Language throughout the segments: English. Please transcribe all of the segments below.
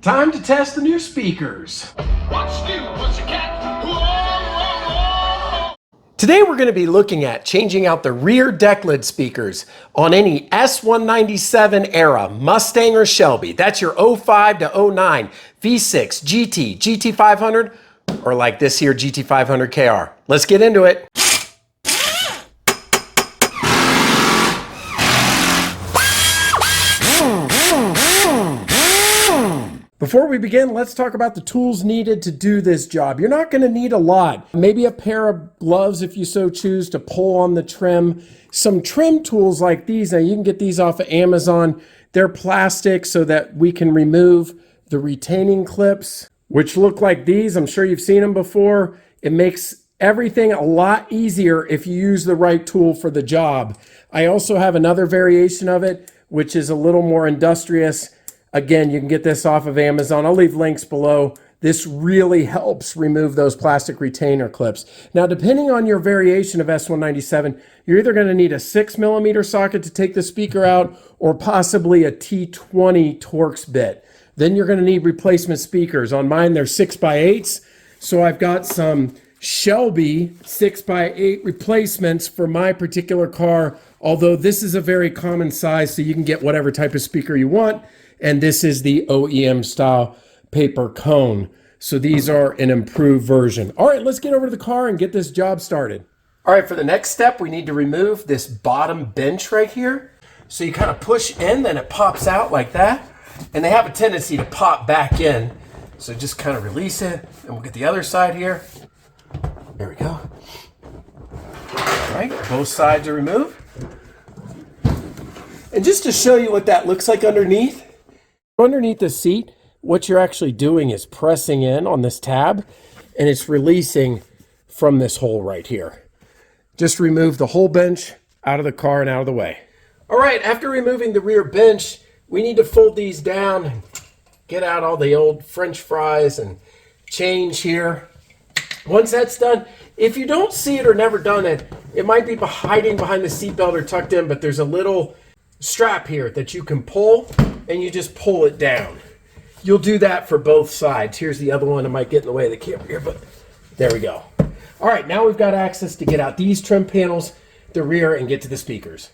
Time to test the new speakers. What's new, pussycat? Whoa, whoa, whoa. Today we're going to be looking at changing out the rear deck lid speakers on any S197 era Mustang or Shelby. That's your 05 to 09 V6, GT, GT500, or like this here GT500KR. Let's get into it. Before we begin, let's talk about the tools needed to do this job. You're not going to need a lot. Maybe a pair of gloves if you so choose to pull on the trim. Some trim tools like these, now you can get these off of Amazon. They're plastic so that we can remove the retaining clips, which look like these. I'm sure you've seen them before. It makes everything a lot easier if you use the right tool for the job. I also have another variation of it, which is a little more industrious. Again, you can get this off of Amazon. I'll leave links below. This really helps remove those plastic retainer clips. Now, depending on your variation of S197, you're either going to need a 6mm socket to take the speaker out or possibly a T20 Torx bit. Then you're going to need replacement speakers. On mine, they're 6x8s. So I've got some Shelby 6x8 replacements for my particular car, although this is a very common size, so you can get whatever type of speaker you want. And this is the OEM style paper cone. So these are an improved version. All right, let's get over to the car and get this job started. All right, for the next step, we need to remove this bottom bench right here. So you kind of push in, then it pops out like that. And they have a tendency to pop back in. So just kind of release it. And we'll get the other side here. There we go. All right, both sides are removed. And just to show you what that looks like underneath the seat, what you're actually doing is pressing in on this tab and it's releasing from this hole right here. Just remove the whole bench out of the car and out of the way. All right, after removing the rear bench, we need to fold these down and get out all the old French fries and change here. Once that's done, if you don't see it or never done it, it might be hiding behind the seatbelt or tucked in, but there's a little strap here that you can pull and you just pull it down. You'll do that for both sides. Here's the other one. I might get in the way of the camera here, but there we go. All right, now we've got access to get out these trim panels, the rear, and get to the speakers.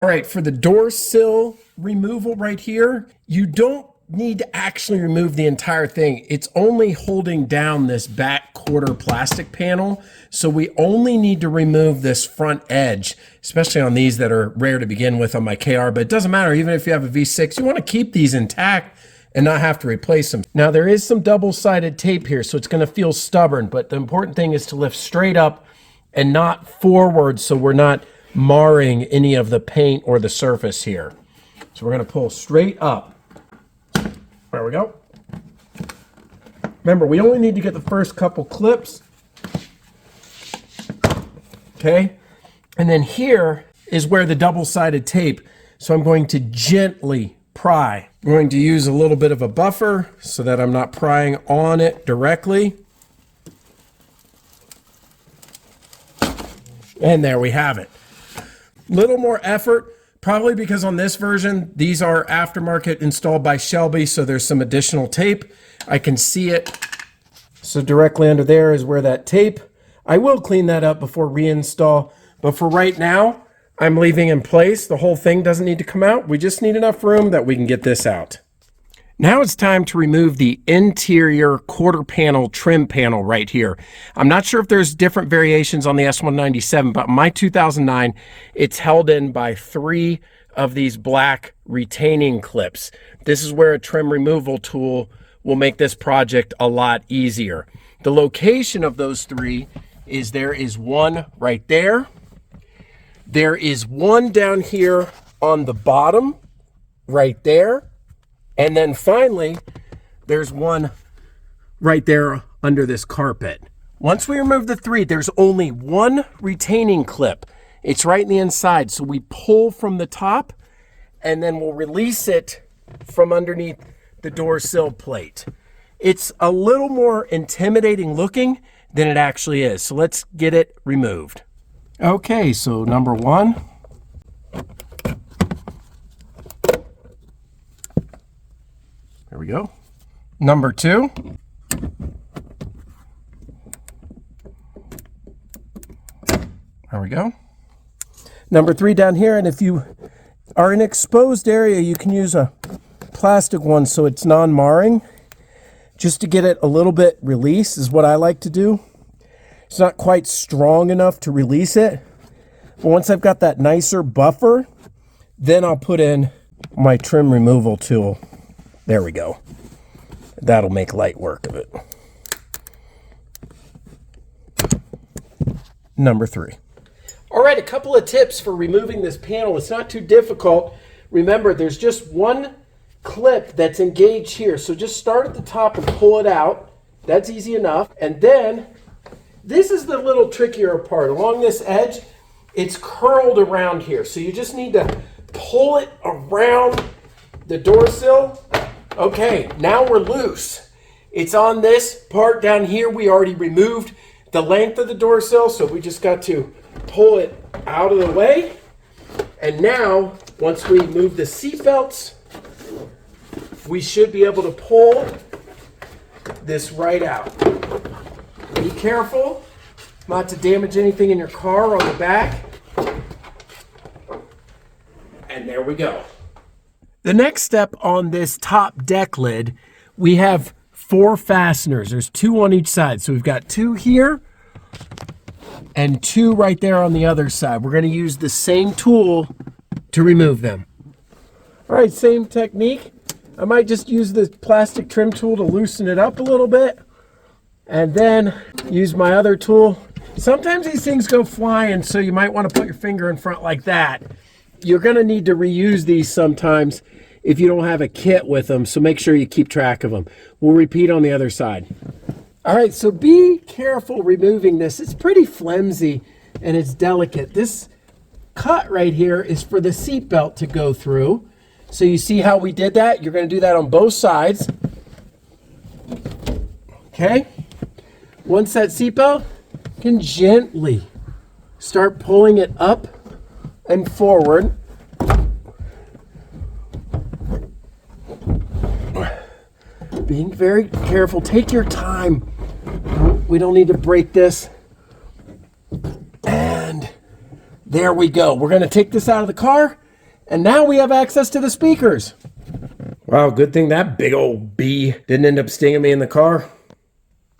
All right, for the door sill removal right here, you don't need to actually remove the entire thing. It's only holding down this back quarter plastic panel. So we only need to remove this front edge, especially on these that are rare to begin with on my KR, but it doesn't matter. Even if you have a V6, you want to keep these intact and not have to replace them. Now there is some double-sided tape here, so it's going to feel stubborn, but the important thing is to lift straight up and not forward so we're not marring any of the paint or the surface here. So we're going to pull straight up. There we go. Remember, we only need to get the first couple clips. Okay. And then here is where the double-sided tape. So I'm going to gently pry. I'm going to use a little bit of a buffer so that I'm not prying on it directly. And there we have it. Little more effort. Probably because on this version, these are aftermarket installed by Shelby, so there's some additional tape. I can see it. So directly under there is where that tape. I will clean that up before reinstall, but for right now, I'm leaving in place. The whole thing doesn't need to come out. We just need enough room that we can get this out. Now it's time to remove the interior quarter panel trim panel right here. I'm not sure if there's different variations on the S197, but my 2009, it's held in by 3 of these black retaining clips. This is where a trim removal tool will make this project a lot easier. The location of those 3 is there is one right there. There is one down here on the bottom right there. And then finally, there's one right there under this carpet. Once we remove the 3, there's only one retaining clip. It's right in the inside. So we pull from the top and then we'll release it from underneath the door sill plate. It's a little more intimidating looking than it actually is. So let's get it removed. Okay, so number 1. There we go. Number 2. There we go. Number 3 down here, and if you are in an exposed area, you can use a plastic one so it's non-marring. Just to get it a little bit released is what I like to do. It's not quite strong enough to release it. But once I've got that nicer buffer, then I'll put in my trim removal tool. There we go. That'll make light work of it. Number 3. All right, a couple of tips for removing this panel. It's not too difficult. Remember, there's just one clip that's engaged here. So just start at the top and pull it out. That's easy enough. And then this is the little trickier part. Along this edge, it's curled around here. So you just need to pull it around the door sill. Okay, now we're loose. It's on this part down here. We already removed the length of the door sill, so we just got to pull it out of the way. And now, once we move the seat belts, we should be able to pull this right out. Be careful not to damage anything in your car on the back. And there we go. The next step on this top deck lid, we have 4 fasteners. There's 2 on each side. So we've got 2 here and 2 right there on the other side. We're going to use the same tool to remove them. All right, same technique. I might just use the plastic trim tool to loosen it up a little bit and then use my other tool. Sometimes these things go flying, so you might want to put your finger in front like that. You're going to need to reuse these sometimes if you don't have a kit with them, so make sure you keep track of them. We'll repeat on the other side. All right, so be careful removing this. It's pretty flimsy and it's delicate. This cut right here is for the seat belt to go through. So you see how we did that? You're going to do that on both sides. Okay. Once that seatbelt, you can gently start pulling it up and forward. Being very careful. Take your time. We don't need to break this. And there we go. We're going to take this out of the car. And now we have access to the speakers. Wow, good thing that big old bee didn't end up stinging me in the car.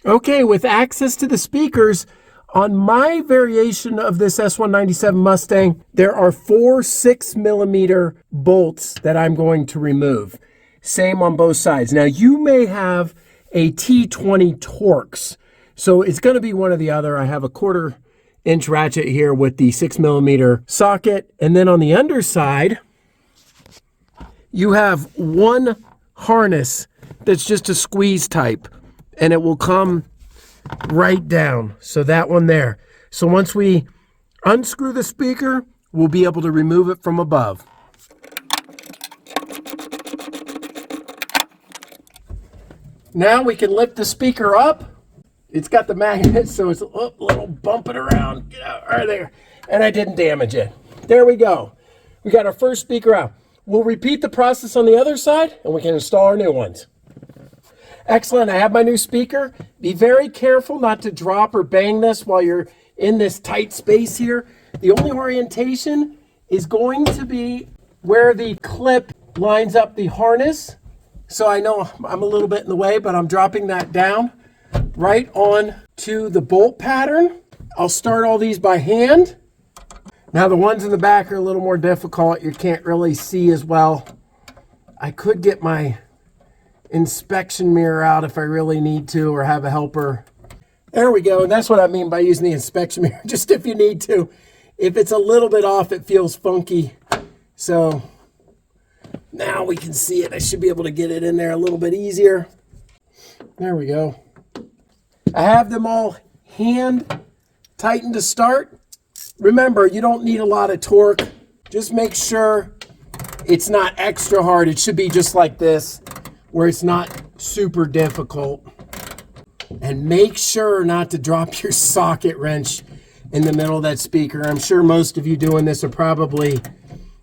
Okay, with access to the speakers, on my variation of this S197 Mustang, there are 4 6mm bolts that I'm going to remove. Same on both sides. Now, you may have a T20 Torx, so it's going to be one or the other. I have a 1/4-inch ratchet here with the 6mm socket, and then on the underside, you have one harness that's just a squeeze type, and it will come right down. So that one there. So once we unscrew the speaker, we'll be able to remove it from above. Now we can lift the speaker up. It's got the magnet, so it's a little bumping around. Get out right there. And I didn't damage it. There we go. We got our first speaker out. We'll repeat the process on the other side, and we can install our new ones. Excellent. I have my new speaker. Be very careful not to drop or bang this while you're in this tight space here. The only orientation is going to be where the clip lines up the harness. So I know I'm a little bit in the way, but I'm dropping that down right on to the bolt pattern. I'll start all these by hand. Now the ones in the back are a little more difficult. You can't really see as well. I could get my inspection mirror out if I really need to, or have a helper. There we go. And that's what I mean by using the inspection mirror, just if you need to. If it's a little bit off, it feels funky. So now we can see it. I should be able to get it in there a little bit easier. There we go. I have them all hand tightened to start. Remember, you don't need a lot of torque. Just make sure it's not extra hard. It should be just like this, where it's not super difficult. And make sure not to drop your socket wrench in the middle of that speaker. I'm sure most of you doing this are probably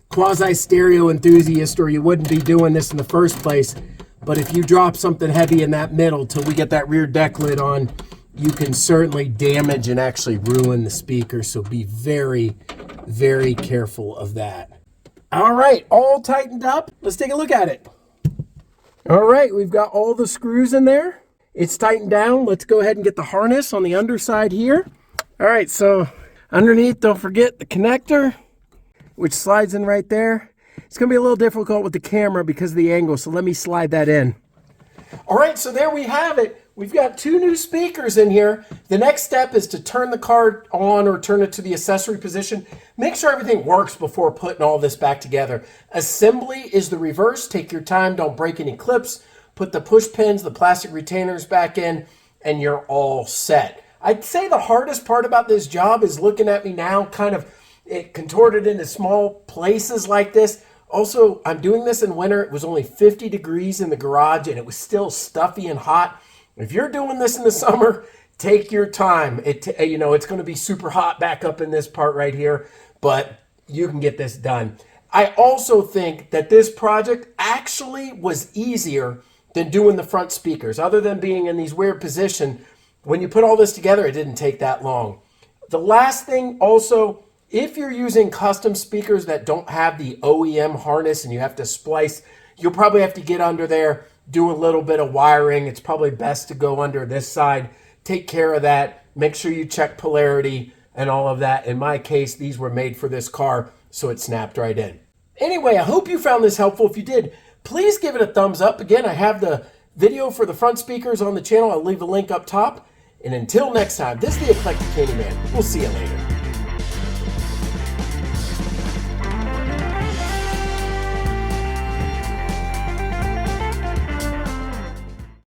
quasi-stereo enthusiasts, or you wouldn't be doing this in the first place. But if you drop something heavy in that middle till we get that rear deck lid on, you can certainly damage and actually ruin the speaker. So be very, very careful of that. All right, all tightened up. Let's take a look at it. All right, we've got all the screws in there. It's tightened down. Let's go ahead and get the harness on the underside here. All right, so underneath, don't forget the connector, which slides in right there. It's gonna be a little difficult with the camera because of the angle, so let me slide that in. All right, so there we have it. We've got 2 new speakers in here. The next step is to turn the car on or turn it to the accessory position. Make sure everything works before putting all this back together. Assembly is the reverse. Take your time, don't break any clips. Put the push pins, the plastic retainers back in, and you're all set. I'd say the hardest part about this job is looking at me now, kind of it contorted into small places like this. Also, I'm doing this in winter. It was only 50 degrees in the garage, and it was still stuffy and hot. If you're doing this in the summer, take your time. It's going to be super hot back up in this part right here, but you can get this done. I also think that this project actually was easier than doing the front speakers. Other than being in these weird positions, when you put all this together, it didn't take that long. The last thing also, if you're using custom speakers that don't have the OEM harness and you have to splice, you'll probably have to get under there, do a little bit of wiring. It's probably best to go under this side. Take care of that. Make sure you check polarity and all of that. In my case, these were made for this car, so it snapped right in. Anyway, I hope you found this helpful. If you did, please give it a thumbs up. Again, I have the video for the front speakers on the channel. I'll leave a link up top. And until next time, this is the Eclectic Candyman. We'll see you later.